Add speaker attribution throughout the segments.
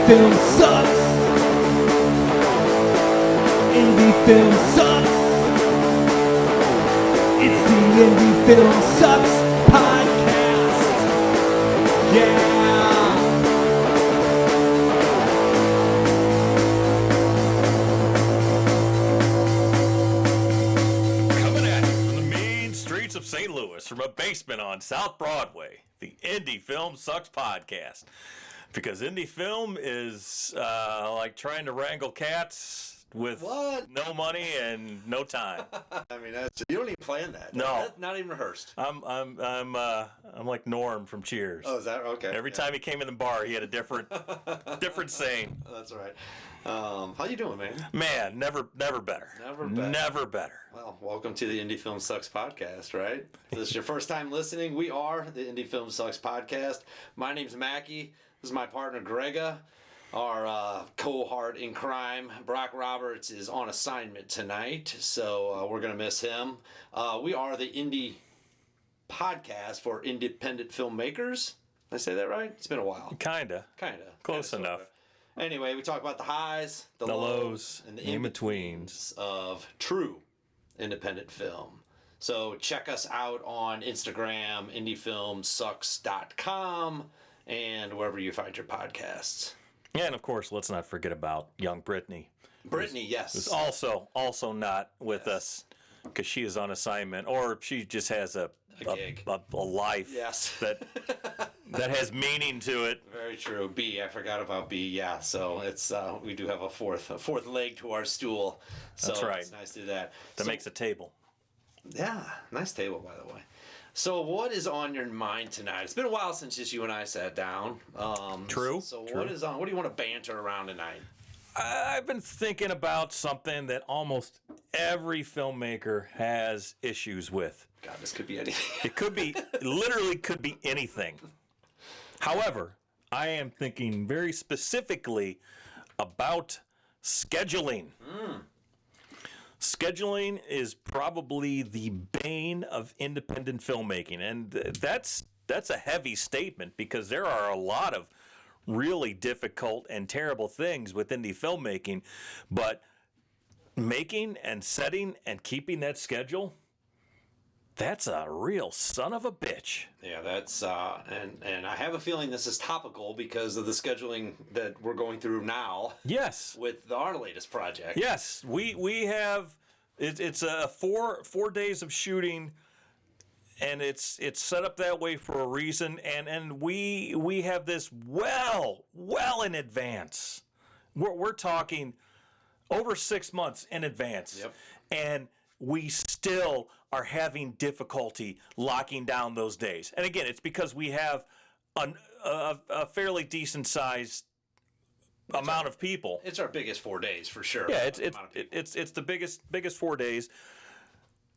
Speaker 1: film sucks. Indie film sucks. It's the Indie Film Sucks podcast. Yeah.
Speaker 2: Coming at you from the mean streets of St. Louis, from a basement on South Broadway, the Indie Film Sucks podcast. Because indie film is like trying to wrangle cats with no money and no time.
Speaker 3: I mean, you don't even plan that.
Speaker 2: No.
Speaker 3: That's not even rehearsed.
Speaker 2: I'm like Norm from Cheers.
Speaker 3: Oh, is that okay?
Speaker 2: Every time he came in the bar, he had a different saying.
Speaker 3: That's right. How you doing, man?
Speaker 2: Man, never better. Never better.
Speaker 3: Well, welcome to the Indie Film Sucks podcast, right? If this is your first time listening, we are the Indie Film Sucks podcast. My name's Macke. This is my partner, Grega. Our cohort in crime, Brock Roberts, is on assignment tonight, so we're going to miss him. We are the Indie podcast for independent filmmakers. Did I say that right? It's been a while.
Speaker 2: Kinda. Close enough.
Speaker 3: Anyway, we talk about the highs, the lows, and the in-betweens of true independent film. So check us out on Instagram, indiefilmsucks.com, and wherever you find your podcasts.
Speaker 2: And of course, let's not forget about young Brittany.
Speaker 3: Brittany, yes.
Speaker 2: Who's also not with us because she is on assignment, or she just has a
Speaker 3: gig.
Speaker 2: A life that has meaning to it.
Speaker 3: Very true. B, I forgot about B. Yeah, so it's we do have a fourth leg to our stool. So
Speaker 2: that's right.
Speaker 3: It's nice to do that.
Speaker 2: That makes a table.
Speaker 3: Yeah, nice table, by the way. So what is on your mind tonight? It's been a while since just you and I sat down.
Speaker 2: True.
Speaker 3: So
Speaker 2: true.
Speaker 3: What is on? What do you want to banter around tonight?
Speaker 2: I've been thinking about something that almost every filmmaker has issues with.
Speaker 3: God, this could be anything.
Speaker 2: It could be, literally could be anything. However, I am thinking very specifically about scheduling. Scheduling is probably the bane of independent filmmaking, and that's a heavy statement because there are a lot of really difficult and terrible things with indie filmmaking, but making and setting and keeping that schedule, that's a real son of a bitch.
Speaker 3: Yeah, that's and I have a feeling this is topical because of the scheduling that we're going through now.
Speaker 2: Yes.
Speaker 3: With our latest project.
Speaker 2: Yes, we have. It's a four days of shooting, and it's set up that way for a reason. And we have this well in advance. We're talking over 6 months in advance.
Speaker 3: Yep.
Speaker 2: And we still are having difficulty locking down those days. And again, it's because we have a fairly decent sized amount of people.
Speaker 3: It's our biggest 4 days for sure.
Speaker 2: Yeah, it's the biggest 4 days.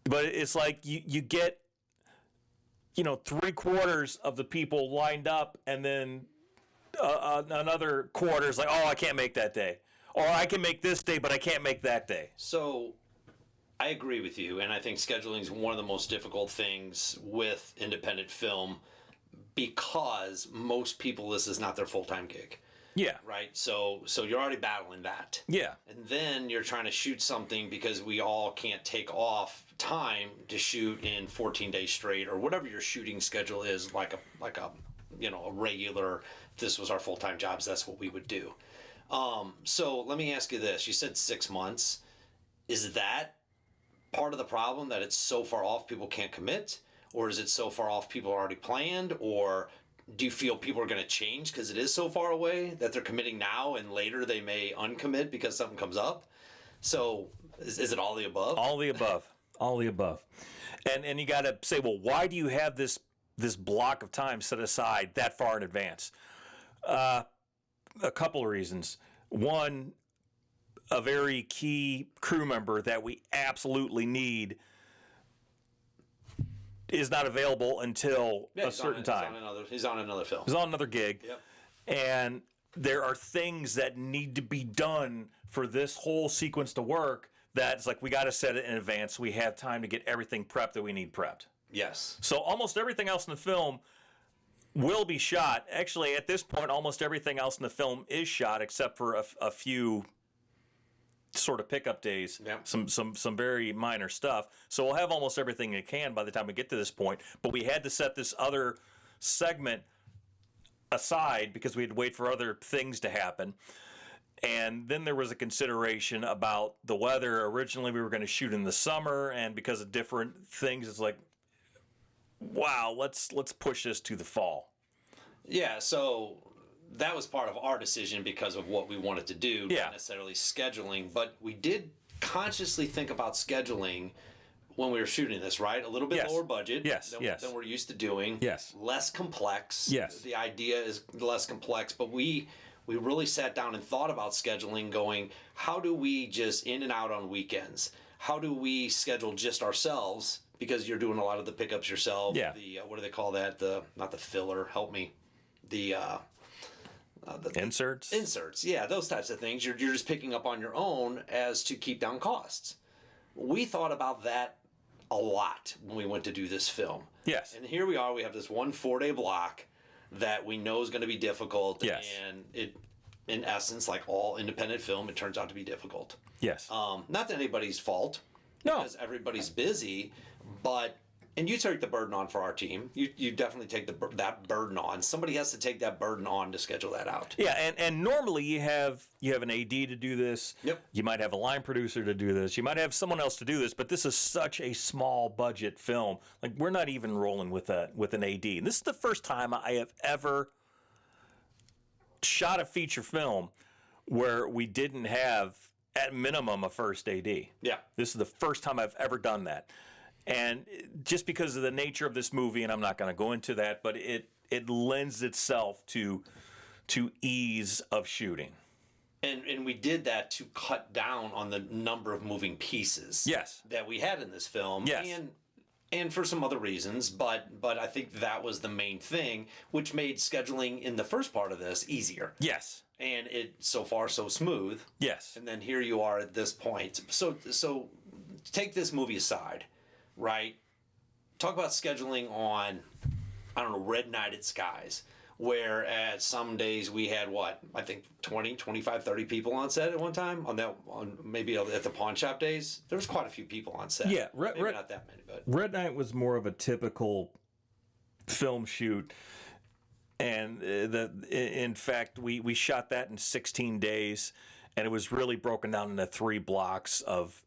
Speaker 2: But it's like you get 3/4 of the people lined up, and then another quarter is like, oh, I can't make that day, or I can make this day, but I can't make that day.
Speaker 3: So I agree with you, and I think scheduling is one of the most difficult things with independent film because most people, this is not their full-time gig.
Speaker 2: Yeah.
Speaker 3: Right? So you're already battling that.
Speaker 2: Yeah.
Speaker 3: And then you're trying to shoot something because we all can't take off time to shoot in 14 days straight or whatever your shooting schedule is, like a regular, if this was our full-time jobs, that's what we would do. So let me ask you this. You said 6 months. Is that part of the problem, that it's so far off people can't commit? Or is it so far off people are already planned? Or do you feel people are going to change because it is so far away that they're committing now and later they may uncommit because something comes up? So is it all the above?
Speaker 2: All the above. All the above. And you got to say, well, why do you have this block of time set aside that far in advance? A couple of reasons. One, a very key crew member that we absolutely need is not available until a certain time.
Speaker 3: He's on another film.
Speaker 2: He's on another gig.
Speaker 3: Yep.
Speaker 2: And there are things that need to be done for this whole sequence to work that it's like we got to set it in advance so we have time to get everything prepped that we need prepped.
Speaker 3: Yes.
Speaker 2: So almost everything else in the film will be shot. Actually, at this point, almost everything else in the film is shot except for a few sort of pickup days,
Speaker 3: Yep.
Speaker 2: some very minor stuff. So we'll have almost everything we can by the time we get to this point. But we had to set this other segment aside because we had to wait for other things to happen. And then there was a consideration about the weather. Originally, we were going to shoot in the summer, and because of different things, it's like, wow, let's push this to the fall.
Speaker 3: Yeah, so that was part of our decision because of what we wanted to do, not necessarily scheduling. But we did consciously think about scheduling when we were shooting this, right? A little bit lower budget than we're used to doing.
Speaker 2: Yes.
Speaker 3: Less complex.
Speaker 2: Yes.
Speaker 3: The idea is less complex, but we really sat down and thought about scheduling, going, how do we just in and out on weekends? How do we schedule just ourselves? Because you're doing a lot of the pickups yourself.
Speaker 2: Yeah.
Speaker 3: The what do they call that? Not the filler. Help me. The
Speaker 2: inserts.
Speaker 3: Inserts. Yeah, those types of things. You're just picking up on your own as to keep down costs. We thought about that a lot when we went to do this film.
Speaker 2: Yes.
Speaker 3: And here we are. We have this 1 4-day block that we know is going to be difficult.
Speaker 2: Yes.
Speaker 3: And it, in essence, like all independent film, it turns out to be difficult.
Speaker 2: Yes.
Speaker 3: Not that anybody's fault.
Speaker 2: No.
Speaker 3: Because everybody's busy, but and you take the burden on for our team. You definitely take that burden on. Somebody has to take that burden on to schedule that out.
Speaker 2: Yeah, and normally you have an AD to do this.
Speaker 3: Yep.
Speaker 2: You might have a line producer to do this. You might have someone else to do this. But this is such a small budget film. Like we're not even rolling with an AD. And this is the first time I have ever shot a feature film where we didn't have at minimum a first AD.
Speaker 3: Yeah.
Speaker 2: This is the first time I've ever done that. And just because of the nature of this movie, and I'm not going to go into that, but it lends itself to ease of shooting.
Speaker 3: And we did that to cut down on the number of moving pieces that we had in this film.
Speaker 2: Yes.
Speaker 3: And for some other reasons, but I think that was the main thing, which made scheduling in the first part of this easier.
Speaker 2: Yes.
Speaker 3: And it so far so smooth.
Speaker 2: Yes.
Speaker 3: And then here you are at this point. So take this movie aside, right? Talk about scheduling on, I don't know, red nighted skies, where at some days we had I think 20, 25, 30 people on set at one time maybe at the pawn shop days. There was quite a few people on set.
Speaker 2: Yeah.
Speaker 3: Maybe not that many, but
Speaker 2: Red Night was more of a typical film shoot. And in fact, we shot that in 16 days, and it was really broken down into 3 blocks of,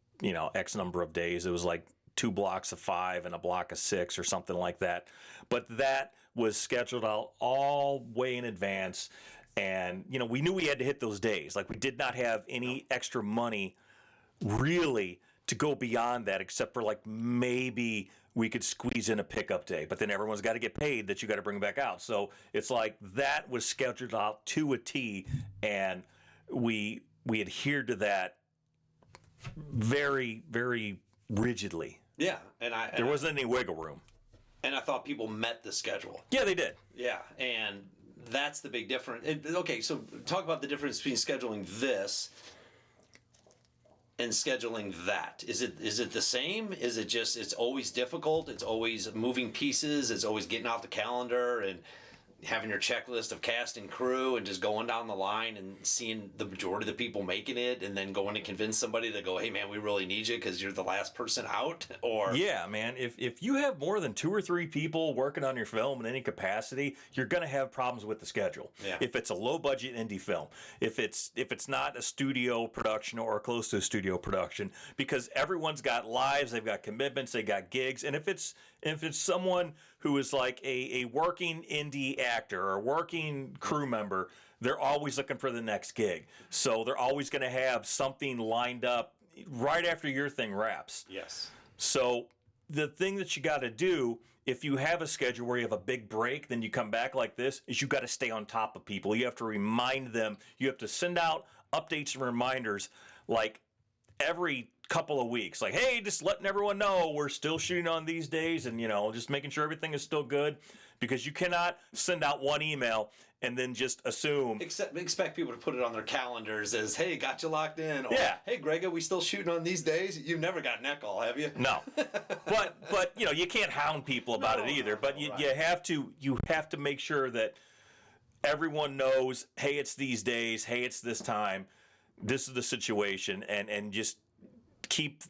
Speaker 2: X number of days. It was like 2 blocks of 5 and a block of 6 or something like that. But that was scheduled out all way in advance. And, we knew we had to hit those days. Like we did not have any extra money really to go beyond that, except for like maybe we could squeeze in a pickup day, but then everyone's got to get paid that you got to bring back out. So it's like that was scheduled out to a T, and we adhered to that very, very rigidly.
Speaker 3: yeah,
Speaker 2: There wasn't any wiggle room.
Speaker 3: and I thought people met the schedule.
Speaker 2: Yeah, they did.
Speaker 3: Yeah, and that's the big difference. Okay, so talk about the difference between scheduling this and scheduling that. Is it the same? Is it just it's always difficult? It's always moving pieces. It's always getting out the calendar and having your checklist of cast and crew and just going down the line and seeing the majority of the people making it and then going to convince somebody to go, hey man, we really need you because you're the last person out? Or
Speaker 2: yeah, man, if you have more than 2 or 3 people working on your film in any capacity, you're going to have problems with the schedule.
Speaker 3: Yeah.
Speaker 2: If it's a low budget indie film, if it's not a studio production or close to a studio production, because everyone's got lives, they've got commitments, they got gigs, and if it's someone who is like a working indie actor or a working crew member, they're always looking for the next gig. So they're always going to have something lined up right after your thing wraps.
Speaker 3: yes.
Speaker 2: So the thing that you got to do, if you have a schedule where you have a big break, then you come back like this, is you got to stay on top of people. You have to remind them. You have to send out updates and reminders like every couple of weeks, like, hey, just letting everyone know we're still shooting on these days and, just making sure everything is still good, because you cannot send out one email and then just assume.
Speaker 3: Expect people to put it on their calendars as, hey, got you locked in. Or,
Speaker 2: Yeah.
Speaker 3: hey, Greg, are we still shooting on these days? You've never gotten that call, have you?
Speaker 2: No, but you know, you can't hound people about it either. But you have to make sure that everyone knows, hey, it's these days, hey, it's this time, this is the situation, and just keep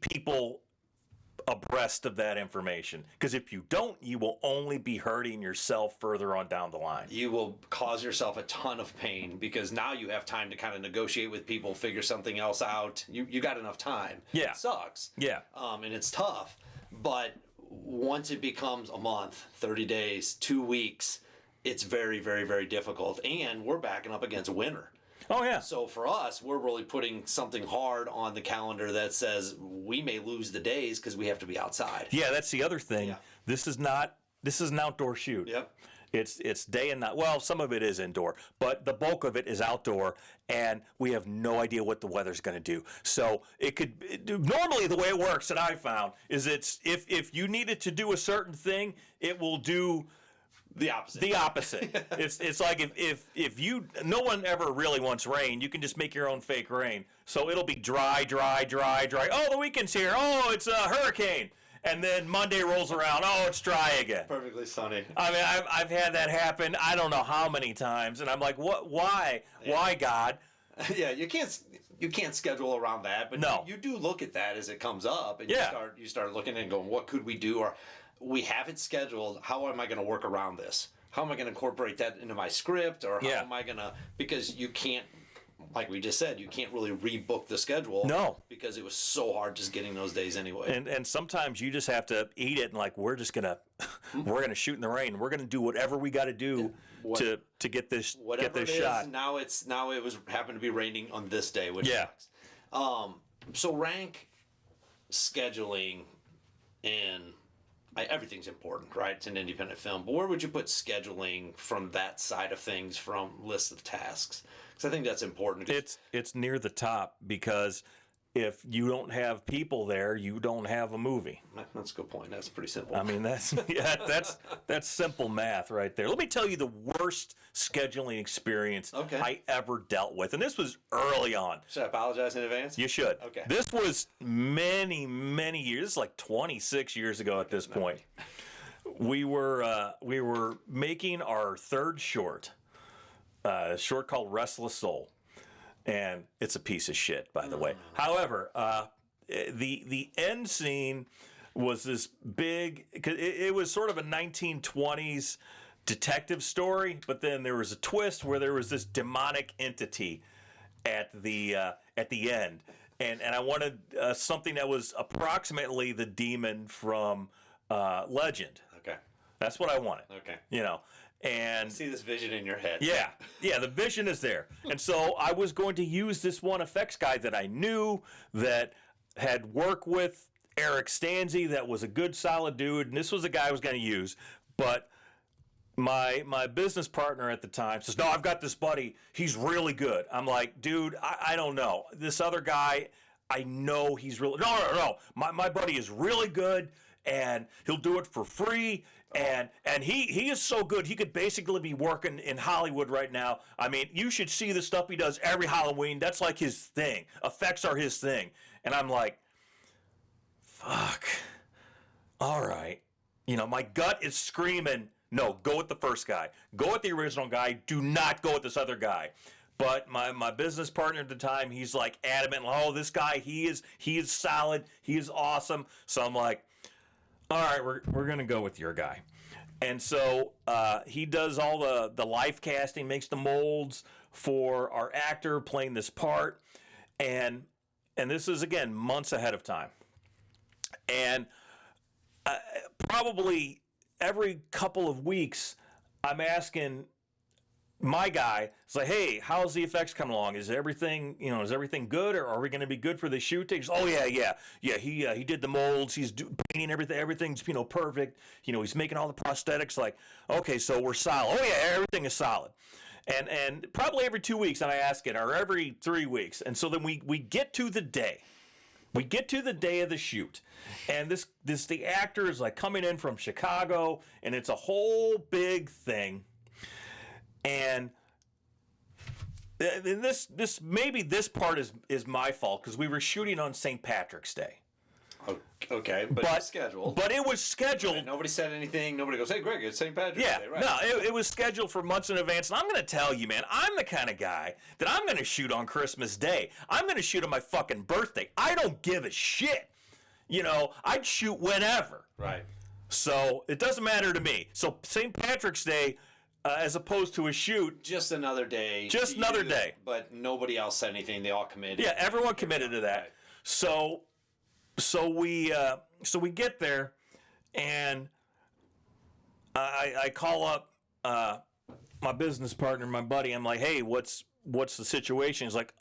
Speaker 2: people abreast of that information, because if you don't, you will only be hurting yourself further on down the line.
Speaker 3: You will cause yourself a ton of pain, because now you have time to kind of negotiate with people, figure something else out. You got enough time.
Speaker 2: Yeah.
Speaker 3: It sucks.
Speaker 2: Yeah.
Speaker 3: And it's tough, but once it becomes a month, 30 days, 2 weeks, it's very, very, very difficult, and we're backing up against winter.
Speaker 2: Oh yeah.
Speaker 3: So for us, we're really putting something hard on the calendar that says we may lose the days because we have to be outside.
Speaker 2: Yeah, that's the other thing.
Speaker 3: Yeah.
Speaker 2: This is an outdoor shoot.
Speaker 3: Yep.
Speaker 2: It's day and night. Well, some of it is indoor, but the bulk of it is outdoor, and we have no idea what the weather's going to do. So normally the way it works that I've found is if you needed to do a certain thing, it will do
Speaker 3: the opposite.
Speaker 2: The opposite. It's like if you, no one ever really wants rain, you can just make your own fake rain. So it'll be dry. Oh, the weekend's here. Oh, it's a hurricane. And then Monday rolls around. Oh, it's dry again.
Speaker 3: Perfectly sunny.
Speaker 2: I mean, I've had that happen. I don't know how many times, and I'm like, what? Why? Yeah. Why, God?
Speaker 3: Yeah, you can't schedule around that, but
Speaker 2: no.
Speaker 3: you do look at that as it comes up, and you start looking and going, what could we do? Or we have it scheduled. How am I going to work around this? How am I going to incorporate that into my script? Or how am I going to, because you can't, like we just said, you can't really rebook the schedule.
Speaker 2: No.
Speaker 3: Because it was so hard just getting those days anyway.
Speaker 2: And sometimes you just have to eat it, and like, we're gonna shoot in the rain. We're gonna do whatever we got to do to get this shot.
Speaker 3: Now it was happened to be raining on this day, which sucks. So rank scheduling in. Everything's important, right? It's an independent film. But where would you put scheduling from that side of things, from lists of tasks? Because I think that's important.
Speaker 2: It's near the top, because if you don't have people there, you don't have a movie.
Speaker 3: That's a good point. That's pretty simple.
Speaker 2: I mean, that's simple math right there. Let me tell you the worst scheduling experience I ever dealt with. And this was early on.
Speaker 3: Should I apologize in advance?
Speaker 2: You should.
Speaker 3: Okay.
Speaker 2: This was many, many years. This is like 26 years ago at this point. We were making our third short, a short called Restless Soul. And it's a piece of shit, by the way. However, the end scene was this big, cause it was sort of a 1920s detective story, but then there was a twist where there was this demonic entity at the end, and I wanted something that was approximately the demon from Legend.
Speaker 3: Okay,
Speaker 2: that's what I wanted.
Speaker 3: Okay,
Speaker 2: you know. And
Speaker 3: I see this vision in your head.
Speaker 2: Yeah, the vision is there. And so I was going to use this one effects guy that I knew that had worked with Eric Stanzi, that was a good, solid dude, and this was the guy I was going to use. But my business partner at the time says, no, I've got this buddy. He's really good. I'm like, dude, I don't know. This other guy, I know he's really... No. My buddy is really good, and he'll do it for free. And he is so good, he could basically be working in Hollywood right now. I mean, you should see the stuff he does every Halloween. That's like his thing. Effects are his thing. And I'm like, fuck. All right. You know, my gut is screaming, no, go with the first guy. Go with the original guy. Do not go with this other guy. But my business partner at the time, he's like adamant, oh, this guy, he is solid. He is awesome. So I'm like, all right, we're going to go with your guy. And so he does all the life casting, makes the molds for our actor playing this part. And this is, again, months ahead of time. And probably every couple of weeks, I'm asking my guy, it's like, hey, how's the effects coming along? Is everything good, or are we going to be good for the shoot? He goes, oh yeah. He did the molds. He's painting everything. Everything's perfect. He's making all the prosthetics. Like, okay, so we're solid. Oh yeah, everything is solid. And probably every 2 weeks, and I ask it, or every 3 weeks. And so then we get to the day, We get to the day of the shoot, and the actor is like coming in from Chicago, and it's a whole big thing. And maybe this part is my fault because we were shooting on St. Patrick's Day.
Speaker 3: Okay, but it was scheduled.
Speaker 2: But it was scheduled.
Speaker 3: Right, nobody said anything. Nobody goes, "Hey, Greg, it's St. Patrick's Day." Right.
Speaker 2: No, it was scheduled for months in advance. And I'm going to tell you, man, I'm the kind of guy that I'm going to shoot on Christmas Day. I'm going to shoot on my fucking birthday. I don't give a shit. You know, I'd shoot whenever.
Speaker 3: Right.
Speaker 2: So it doesn't matter to me. So St. Patrick's Day, as opposed to a shoot,
Speaker 3: just another day.
Speaker 2: Just another day.
Speaker 3: But nobody else said anything. They all committed.
Speaker 2: Yeah, everyone committed to that.
Speaker 3: Right.
Speaker 2: So we get there, and I call up my business partner, my buddy. I'm like, "Hey, what's the situation?" He's like,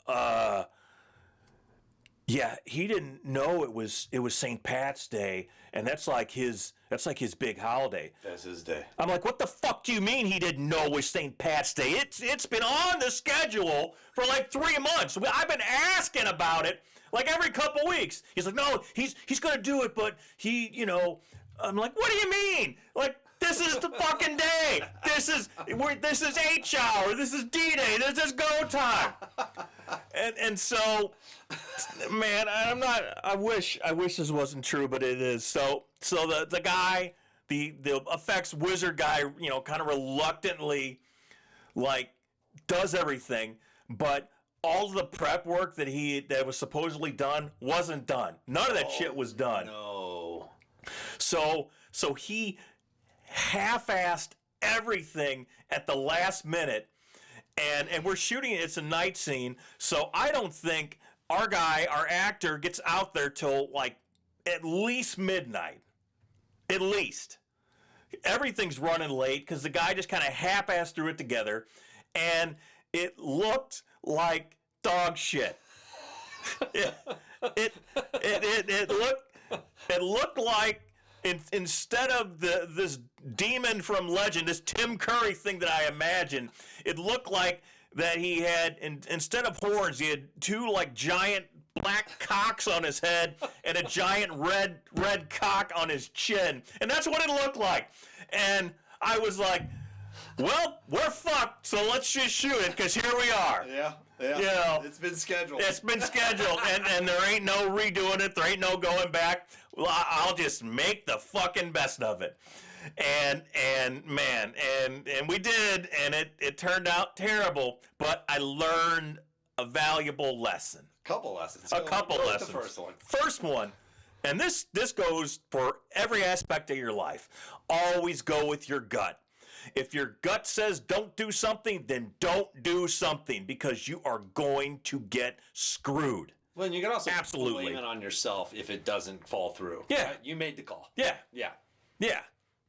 Speaker 2: yeah, he didn't know it was St. Pat's Day, and that's like his big holiday."
Speaker 3: That's his day.
Speaker 2: I'm like, "What the fuck do you mean he didn't know it was St. Pat's Day? It's been on the schedule for like 3 months. I've been asking about it like every couple weeks." He's like, "No, he's gonna do it, but he, you know." I'm like, "What do you mean? Like, this is the fucking day. This is H hour. This is D-Day. This is go time." And so, man, I wish this wasn't true, but it is. So the guy, the effects wizard guy, you know, kind of reluctantly, like, does everything, but all the prep work that was supposedly done wasn't done. None of that shit was done.
Speaker 3: No.
Speaker 2: So he half-assed everything at the last minute, and we're shooting it. It's a night scene, so I don't think our actor gets out there till like at least midnight. At least. Everything's running late because the guy just kind of half-assed threw it together, and it looked like dog shit. It looked like, instead of this demon from Legend, this Tim Curry thing that I imagined, it looked like that he had, instead of horns, he had two like giant black cocks on his head and a giant red cock on his chin, and that's what it looked like. And I was like, "Well, we're fucked, so let's just shoot it because here we are."
Speaker 3: Yeah.
Speaker 2: You know,
Speaker 3: it's been scheduled.
Speaker 2: It's been scheduled, and there ain't no redoing it. There ain't no going back. Well, I'll just make the fucking best of it. And man, and we did, and it turned out terrible. But I learned a valuable lesson.
Speaker 3: Couple lessons.
Speaker 2: A couple lessons.
Speaker 3: The first one.
Speaker 2: First one, and this goes for every aspect of your life. Always go with your gut. If your gut says don't do something, then don't do something, because you are going to get screwed.
Speaker 3: Well, and you can also
Speaker 2: Absolutely.
Speaker 3: blame it on yourself if it doesn't fall through.
Speaker 2: Yeah.
Speaker 3: Right? You made the call.
Speaker 2: Yeah.
Speaker 3: Yeah.
Speaker 2: Yeah.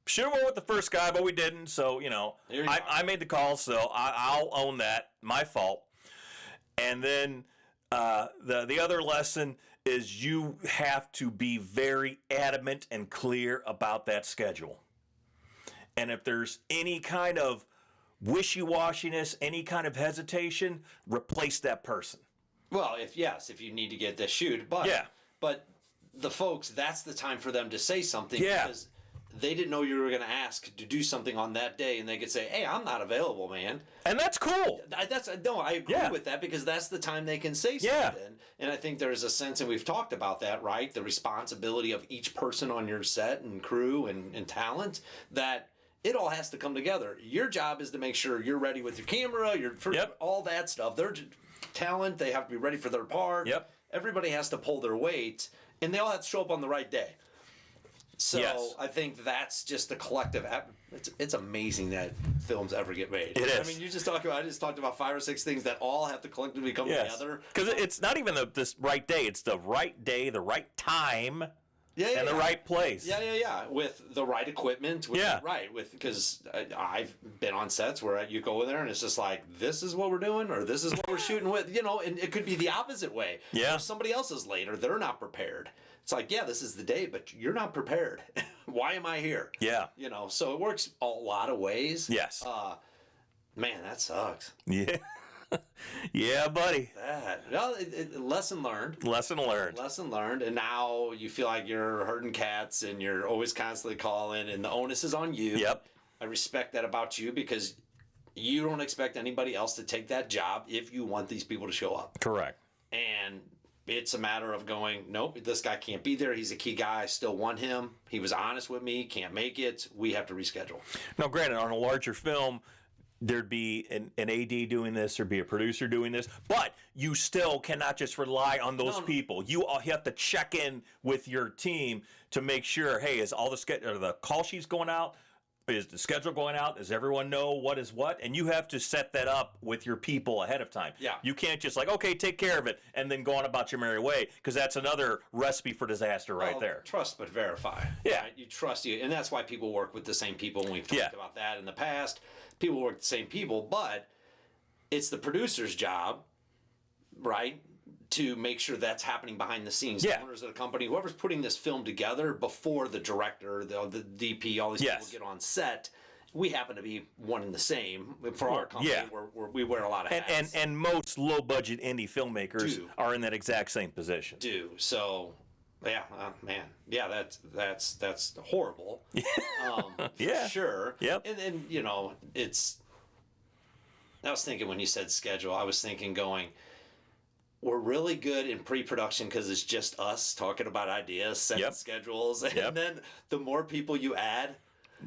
Speaker 2: Should have went with the first guy, but we didn't. So, you know, I made the call, so I'll own that. My fault. And then the other lesson is you have to be very adamant and clear about that schedule. And if there's any kind of wishy-washiness, any kind of hesitation, replace that person.
Speaker 3: Well, if you need to get this shoot, but
Speaker 2: Yeah.
Speaker 3: but the folks, that's the time for them to say something,
Speaker 2: Yeah.
Speaker 3: because they didn't know you were going to ask to do something on that day, and they could say, "Hey, I'm not available, man."
Speaker 2: And that's cool.
Speaker 3: I agree
Speaker 2: Yeah.
Speaker 3: with that, because that's the time they can say
Speaker 2: Yeah.
Speaker 3: something. And I think there's a sense, and we've talked about that, right? The responsibility of each person on your set and crew and talent, that it all has to come together. Your job is to make sure you're ready with your camera,
Speaker 2: Yep.
Speaker 3: all that stuff. Their talent, they have to be ready for their part.
Speaker 2: Yep.
Speaker 3: Everybody has to pull their weight, and they all have to show up on the right day. So
Speaker 2: Yes.
Speaker 3: I think that's just the collective. It's amazing that films ever get made.
Speaker 2: It is.
Speaker 3: I mean, I just talked about 5 or 6 things that all have to collectively come together.
Speaker 2: Because it's not even this right day. It's the right day, the right time, and the right place.
Speaker 3: Yeah. With the right equipment. Because I've been on sets where you go in there and it's just like, this is what we're doing, or this is what we're shooting with, and it could be the opposite way.
Speaker 2: Yeah.
Speaker 3: Or somebody else is late, or they're not prepared. It's like, yeah, this is the day, but you're not prepared. Why am I here?
Speaker 2: Yeah.
Speaker 3: So it works a lot of ways.
Speaker 2: Yes.
Speaker 3: Man, that sucks.
Speaker 2: Yeah. Yeah, buddy.
Speaker 3: Well, lesson learned.
Speaker 2: Lesson learned.
Speaker 3: Lesson learned. And now you feel like you're herding cats and you're always constantly calling, and the onus is on you.
Speaker 2: Yep.
Speaker 3: I respect that about you because you don't expect anybody else to take that job if you want these people to show up.
Speaker 2: Correct.
Speaker 3: And it's a matter of going, nope, this guy can't be there. He's a key guy. I still want him. He was honest with me. Can't make it. We have to reschedule.
Speaker 2: Now, granted, on a larger film, there'd be an AD doing this, there'd be a producer doing this, but you still cannot just rely on those people. You have to check in with your team to make sure, hey, is all the call sheets going out? Is the schedule going out? Does everyone know what is what? And you have to set that up with your people ahead of time.
Speaker 3: Yeah.
Speaker 2: You can't just like, okay, take care of it, and then go on about your merry way, because that's another recipe for disaster right there.
Speaker 3: Trust but verify.
Speaker 2: Yeah.
Speaker 3: Right? You trust you. And that's why people work with the same people. And we've talked about that in the past. People work with the same people, but it's the producer's job, right, to make sure that's happening behind the scenes.
Speaker 2: Yeah.
Speaker 3: The owners of the company, whoever's putting this film together before the director, the DP, all these people get on set, we happen to be one and the same. For our company, we wear a lot of hats.
Speaker 2: And most low-budget indie filmmakers are in that exact same position.
Speaker 3: So, yeah, man. Yeah, that's horrible.
Speaker 2: Yeah.
Speaker 3: For sure.
Speaker 2: Yep.
Speaker 3: And you know, I was thinking when you said schedule, I was thinking going, we're really good in pre-production because it's just us talking about ideas, setting schedules, and then the more people you add,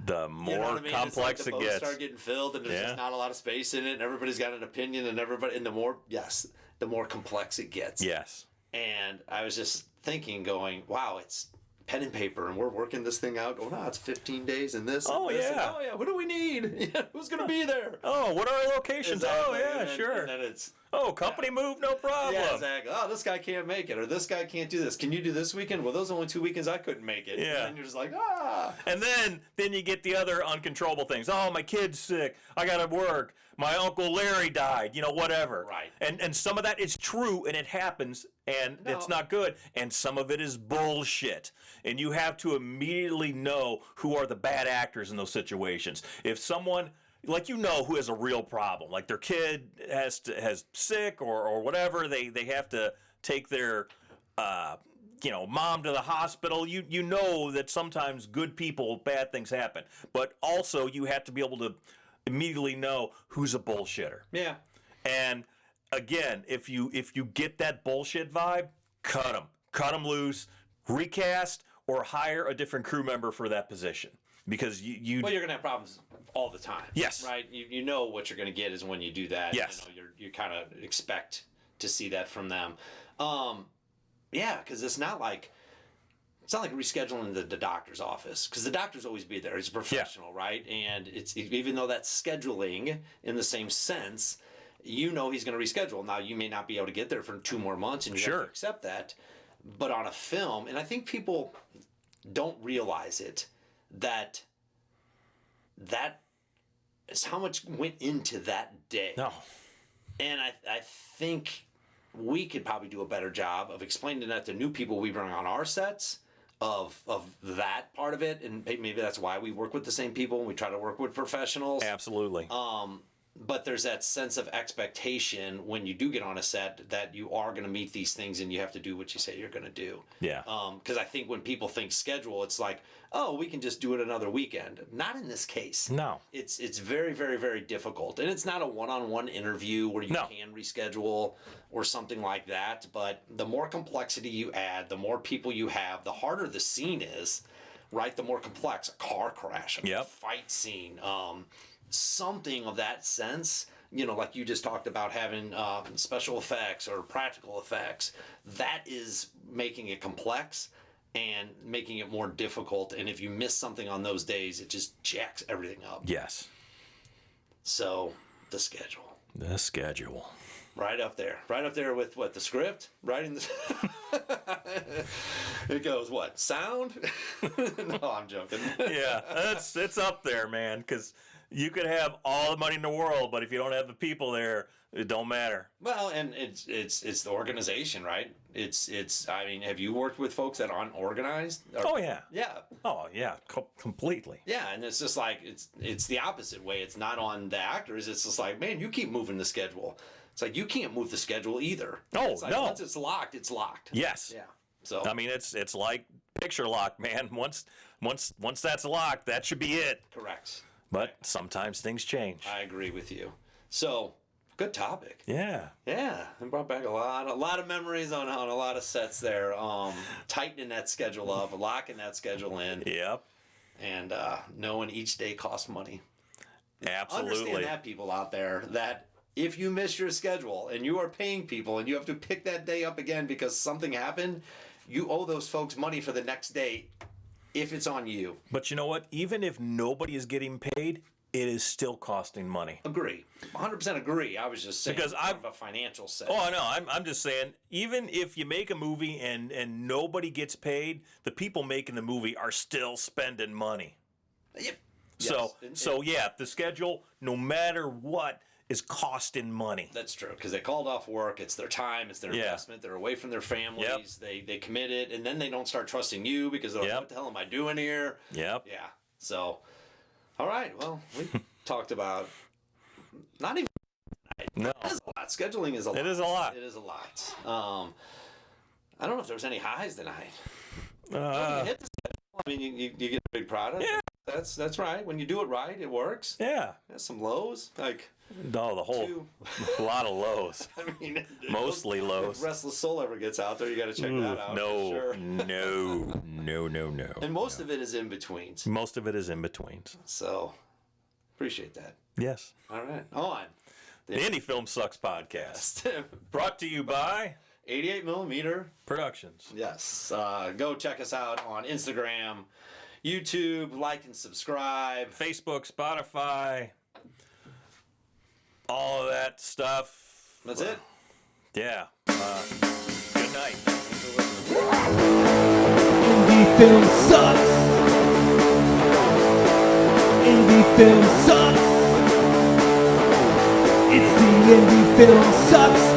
Speaker 2: the more
Speaker 3: you know what I mean?
Speaker 2: complex
Speaker 3: it's like
Speaker 2: it
Speaker 3: the boats
Speaker 2: gets.
Speaker 3: start getting filled, and there's just not a lot of space in it, and everybody's got an opinion, and the more complex it gets.
Speaker 2: Yes.
Speaker 3: And I was just thinking, going, wow, it's pen and paper, and we're working this thing out. Oh, no, it's 15 days and this.
Speaker 2: Oh,
Speaker 3: and this,
Speaker 2: yeah.
Speaker 3: And, oh, yeah. What do we need? Who's going to be there?
Speaker 2: Oh, what are our locations?
Speaker 3: Exactly.
Speaker 2: Oh, yeah, sure.
Speaker 3: And then it's,
Speaker 2: company move, no problem.
Speaker 3: yeah, exactly. Oh, this guy can't make it, or this guy can't do this. Can you do this weekend? Well, those are only 2 weekends I couldn't make it.
Speaker 2: Yeah.
Speaker 3: And you're just like, ah.
Speaker 2: And then you get the other uncontrollable things. Oh, my kid's sick. I got to work. My Uncle Larry died. Whatever.
Speaker 3: Right.
Speaker 2: And some of that is true, and it happens, and it's not good. And some of it is bullshit. And you have to immediately know who are the bad actors in those situations. If someone, like, who has a real problem, like their kid has sick or whatever, they have to take their mom to the hospital. You know that sometimes good people, bad things happen. But also you have to be able to immediately know who's a bullshitter.
Speaker 3: Yeah.
Speaker 2: And again, if you get that bullshit vibe, cut them loose, recast, or hire a different crew member for that position. Because you're
Speaker 3: going to have problems all the time.
Speaker 2: Yes.
Speaker 3: Right? You know what you're going to get is when you do that.
Speaker 2: Yes.
Speaker 3: You kind of expect to see that from them. Yeah, because it's not like rescheduling the doctor's office, because the doctor's always be there. He's a professional, right? And it's even though that's scheduling in the same sense, he's going to reschedule. Now, you may not be able to get there for 2 more months, and you have to accept that. But on a film, and I think people don't realize it, that is how much went into that day.
Speaker 2: No.
Speaker 3: And I think we could probably do a better job of explaining that to new people we bring on our sets, of that part of it, and maybe that's why we work with the same people and we try to work with professionals.
Speaker 2: Absolutely.
Speaker 3: But there's that sense of expectation when you do get on a set that you are going to meet these things and you have to do what you say you're going to do.
Speaker 2: Yeah.
Speaker 3: Because I think when people think schedule, it's like, oh, we can just do it another weekend. Not in this case.
Speaker 2: No.
Speaker 3: It's very, very, very difficult. And it's not a one-on-one interview where you can reschedule or something like that. But the more complexity you add, the more people you have, the harder the scene is, right? The more complex. A car crash, a fight scene, something of that sense, like you just talked about having special effects or practical effects, that is making it complex and making it more difficult. And if you miss something on those days, it just jacks everything up.
Speaker 2: Yes.
Speaker 3: So the schedule. Right up there with what, the script, writing the it goes what, sound? No, I'm joking.
Speaker 2: Yeah, it's up there, man, because you could have all the money in the world, but if you don't have the people there, it don't matter.
Speaker 3: Well, and it's the organization, right? It's I mean, have you worked with folks that aren't organized?
Speaker 2: Oh yeah.
Speaker 3: Yeah.
Speaker 2: Oh yeah, completely.
Speaker 3: Yeah, and it's just like it's the opposite way. It's not on the actors. It's just like, man, you keep moving the schedule. It's like you can't move the schedule either.
Speaker 2: Oh,
Speaker 3: it's like,
Speaker 2: no.
Speaker 3: Once it's locked, it's locked.
Speaker 2: Yes.
Speaker 3: Yeah. So
Speaker 2: I mean, it's like picture lock, man. Once that's locked, that should be it.
Speaker 3: correct.
Speaker 2: But sometimes things change.
Speaker 3: I agree with you. So good topic.
Speaker 2: Yeah.
Speaker 3: Yeah, it brought back a lot of memories on a lot of sets there. Tightening that schedule up, locking that schedule in,
Speaker 2: Yep.
Speaker 3: and knowing each day costs money.
Speaker 2: Absolutely.
Speaker 3: Understand that, people out there, that if you miss your schedule and you are paying people and you have to pick that day up again because something happened, you owe those folks money for the next day if it's on you.
Speaker 2: But you know what? Even if nobody is getting paid, it is still costing money.
Speaker 3: Agree. 100% agree. I was just saying
Speaker 2: Because
Speaker 3: from a financial sense.
Speaker 2: Oh, no, I'm just saying, even if you make a movie and nobody gets paid, the people making the movie are still spending money.
Speaker 3: Yep.
Speaker 2: So,
Speaker 3: Yes.
Speaker 2: yeah, the schedule, no matter what, is costing money.
Speaker 3: That's true, because they called off work. It's their time. It's their investment. They're away from their families. They committed, and then they don't start trusting you because they're like, what the hell am I doing here?
Speaker 2: Yep.
Speaker 3: Yeah. So, all right. Well, we talked about not even.
Speaker 2: No.
Speaker 3: It is a lot. Scheduling is a lot.
Speaker 2: It is a lot.
Speaker 3: It is a lot. I don't know if there's any highs tonight. You hit the schedule. I mean, you get a big product.
Speaker 2: Yeah.
Speaker 3: That's right. When you do it right, it works.
Speaker 2: Yeah.
Speaker 3: There's some lows, like.
Speaker 2: No, the whole a lot of lows.
Speaker 3: I mean,
Speaker 2: Mostly lows.
Speaker 3: If Restless Soul ever gets out there, you got to check that out.
Speaker 2: No,
Speaker 3: for sure.
Speaker 2: no.
Speaker 3: And most of it is in betweens.
Speaker 2: Most of it is in betweens.
Speaker 3: So, appreciate that.
Speaker 2: Yes.
Speaker 3: All right, on
Speaker 2: The Indie Film Sucks podcast, brought to you by
Speaker 3: 88 millimeter
Speaker 2: Productions.
Speaker 3: Yes. Go check us out on Instagram, YouTube, like and subscribe.
Speaker 2: Facebook, Spotify, all of that stuff.
Speaker 3: That's it.
Speaker 2: Yeah. Good night.
Speaker 1: Indie film sucks. Indie film sucks. It's the Indie film sucks